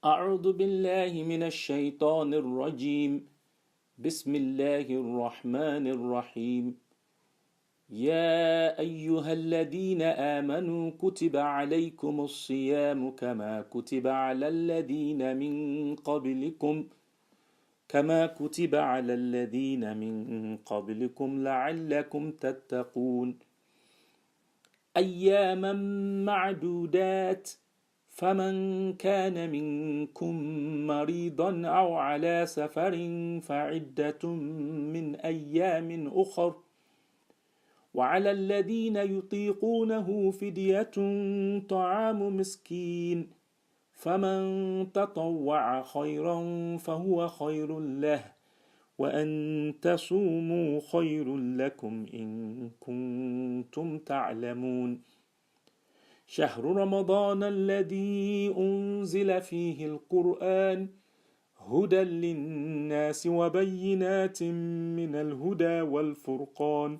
أعوذ بالله من الشيطان الرجيم. بسم الله الرحمن الرحيم. يا أيها الذين آمنوا كتب عليكم الصيام كما كتب على الذين من قبلكم لعلكم تتقون. أياما معدودات، فمن كان منكم مريضا أو على سفر فعدة من أيام أخر، وعلى الذين يطيقونه فدية طعام مسكين، فمن تطوع خيرا فهو خير له، وأن تصوموا خير لكم إن كنتم تعلمون. شهر رمضان الذي أنزل فيه القرآن هدى للناس وبينات من الهدى والفرقان،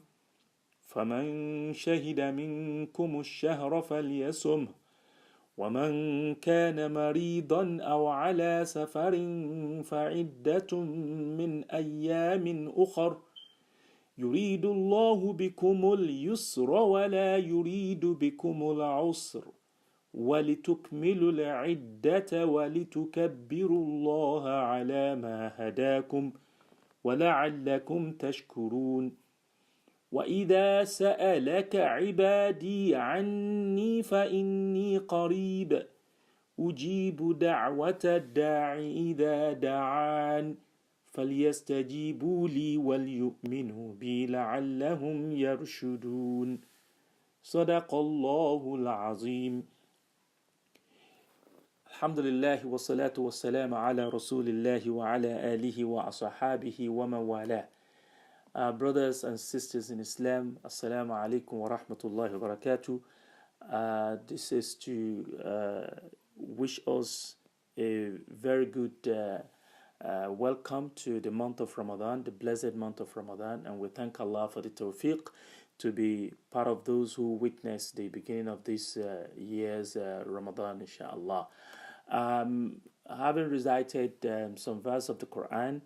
فمن شهد منكم الشهر فليصمه، ومن كان مريضا أو على سفر فعدة من أيام أخر، يريد الله بكم اليسر ولا يريد بكم العسر، ولتكملوا العدة ولتكبروا الله على ما هداكم ولعلكم تشكرون. وإذا سألك عبادي عني فإني قريب أجيب دعوة الداع إذا دعان، فليستجيبوا لي وليؤمنوا بي لعلهم يرشدون. صدق الله العظيم. الحمد لله والصلاة والسلام على رسول الله وعلى آله وأصحابه ومن والاه. Brothers and sisters in Islam, Assalamu alaikum wa rahmatullahi wa barakatuh. This is to wish us a very good welcome to the month of Ramadan, the blessed month of Ramadan, and we thank Allah for the tawfiq to be part of those who witness the beginning of this year's Ramadan, inshallah. Having recited some verse of the Quran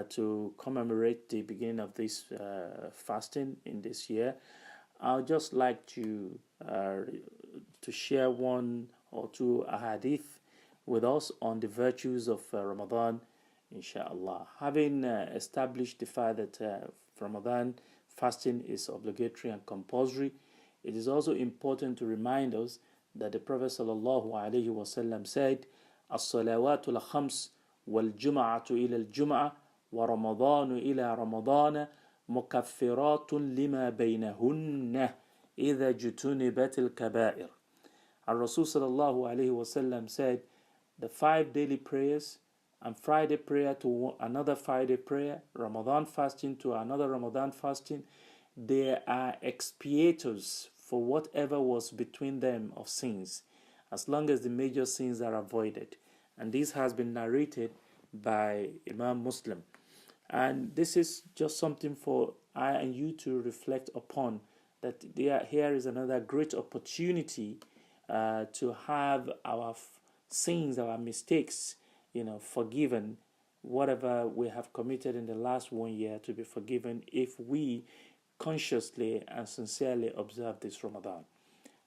to commemorate the beginning of this fasting in this year, I'd just like to share one or two ahadith with us on the virtues of Ramadan, inshallah. Having established the fact that Ramadan fasting is obligatory and compulsory, it is also important to remind us that the Prophet sallallahu alaihi wasallam said, "As-salawatu al-khams wal-jum'atu ila al-jum'ah wa Ramadanu ila Ramadana mukaffiratun lima baynahunna idha jutunibat al-kaba'ir." And Rasul sallallahu alaihi wasallam said, the 5 daily prayers and Friday prayer to another Friday prayer, Ramadan fasting to another Ramadan fasting, they are expiators for whatever was between them of sins, as long as the major sins are avoided. And this has been narrated by Imam Muslim. And this is just something for I and you to reflect upon, that here is another great opportunity to have our sins, our mistakes, forgiven, whatever we have committed in the last 1 year to be forgiven if we consciously and sincerely observe this Ramadan.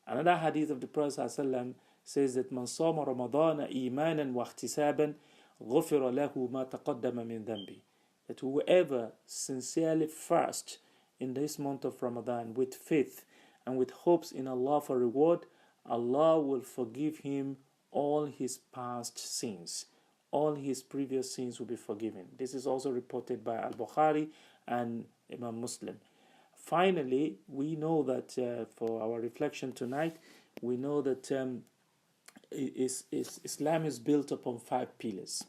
Another hadith of the Prophet ﷺ says that man sama Ramadana imanan wa ihtisaban ghufira lahu ma taqaddama min dhanbi, that whoever sincerely fasts in this month of Ramadan with faith and with hopes in Allah for reward, Allah will forgive him all his past sins. All his previous sins will be forgiven. This is also reported by Al-Bukhari and Imam Muslim. Finally, we know that for our reflection tonight, we know that Islam is built upon 5 pillars.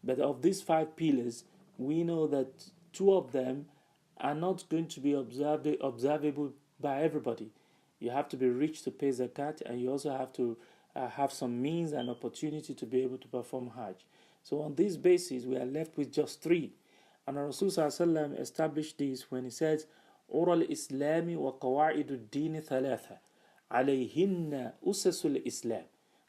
But of these 5 pillars, we know that 2 of them are not going to be observable by everybody. You have to be rich to pay zakat, and you also have to have some means and opportunity to be able to perform Hajj. So on this basis, we are left with just 3. And Rasul ﷺ established this when he says, "Oral Islami wa qawaidu dini thalatha, alayhinna usasul Islam."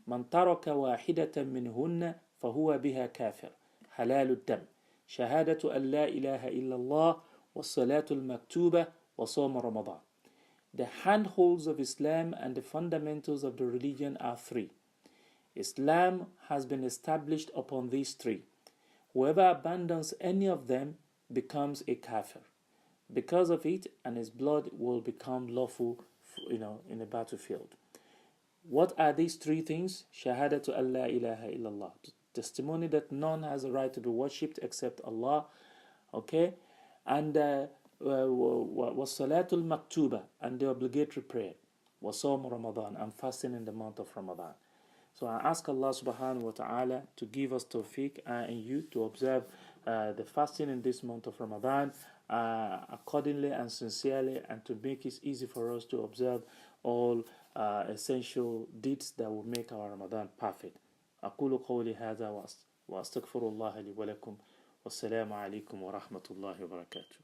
من ترك واحدة منهن فهو بها كافر حلال الدم شهادة أن لا إله إلا الله والصلاة المكتوبة وصوم رمضان. The handholds of Islam and the fundamentals of the religion are three. Islam has been established upon these three. Whoever abandons any of them becomes a kafir. Because of it, and his blood will become lawful, in a battlefield. What are these three things? Shahadatu an la ilaha illallah. Testimony that none has a right to be worshipped except Allah. Okay? And was-salatul maktuba, and the obligatory prayer. Was-sawm Ramadan, and fasting in the month of Ramadan. So I ask Allah subhanahu wa ta'ala to give us tawfiq and you to observe the fasting in this month of Ramadan accordingly and sincerely, and to make it easy for us to observe all essential deeds that will make our Ramadan perfect. أقول قولي هذا وأستغفر الله لي ولكم والسلام عليكم ورحمة الله وبركاته.